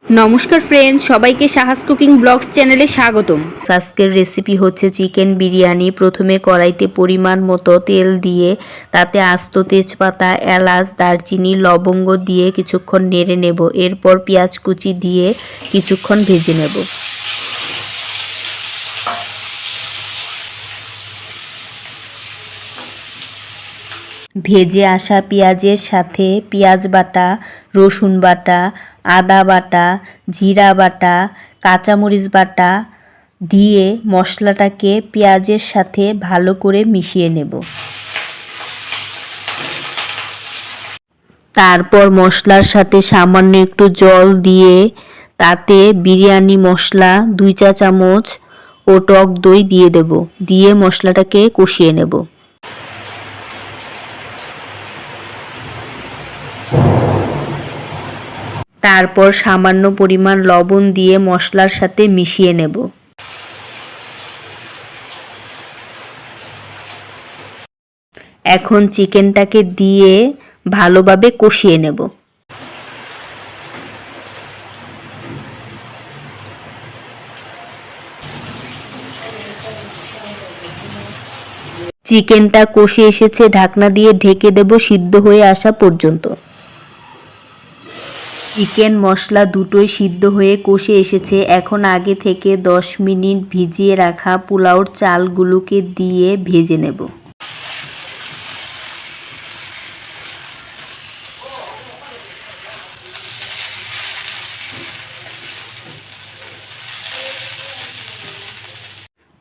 নমস্কার ফ্রেন্ডস, সবাইকে সাহাস cooking blogs চ্যানেলে স্বাগতম। আজকের রেসিপি হচ্ছে চিকেন বিরিয়ানি। প্রথমে কড়াইতে পরিমাণ মতো তেল দিয়ে তাতে আস্ত তেজপাতা, এলাচ, দারচিনি, লবঙ্গ দিয়ে কিছুক্ষণ নেড়ে নেব। এরপর পেঁয়াজ কুচি দিয়ে কিছুক্ষণ ভেজে নেব। ভেজে আসা পেঁয়াজের সাথে পেঁয়াজ বাটা, রসুন বাটা, আদা বাটা, জিরা বাটা, কাঁচামরিচ বাটা দিয়ে মশলাটাকে পেঁয়াজের সাথে ভালো করে মিশিয়ে নেব। তারপর মশলার সাথে সামান্য একটু জল দিয়ে তাতে বিরিয়ানি মশলা 2 চা চামচ ও টক দই দিয়ে দেব। দিয়ে মশলাটাকে কষিয়ে নেব। তারপর সামান্য পরিমাণ লবণ দিয়ে মশলার সাথে মিশিয়ে নেব। এখন চিকেনটাকে দিয়ে ভালোভাবে কষিয়ে নেব। চিকেনটা কষে এসেছে, ঢাকনা দিয়ে ঢেকে দেব সিদ্ধ হয়ে আসা পর্যন্ত। চিকেন মশলা দুটোই সিদ্ধ হয়ে কষে এসেছে। এখন আগে থেকে 10 মিনিট ভিজিয়ে রাখা পোলাওর চালগুলোকে দিয়ে ভেজে নেব।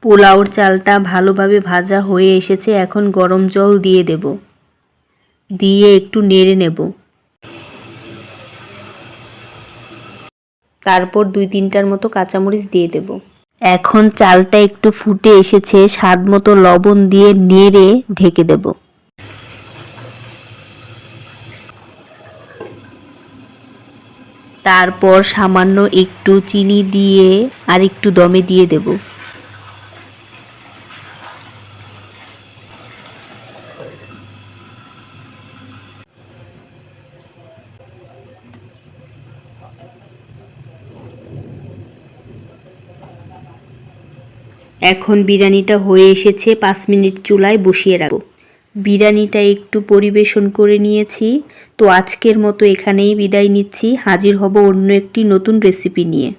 পোলাওর চালটা ভালোভাবে ভাজা হয়ে এসেছে। এখন গরম জল দিয়ে দেব। দিয়ে একটু নেড়ে নেব। তারপর 2-3টার মতো কাঁচামরিচ দিয়ে দেব। এখন চালটা একটু ফুটে এসেছে, স্বাদ মতো লবণ দিয়ে নেড়ে ঢেকে দেব। তারপর সামান্য একটু চিনি দিয়ে আর একটু দমে দিয়ে দেব। এখন বিরিয়ানিটা হয়ে এসেছে, 5 মিনিট চুলায় বসিয়ে রাখব। বিরিয়ানিটা একটু পরিবেশন করে নিয়েছি। তো আজকের মতো এখানেই বিদায় নিচ্ছি। হাজির হব অন্য একটি নতুন রেসিপি নিয়ে।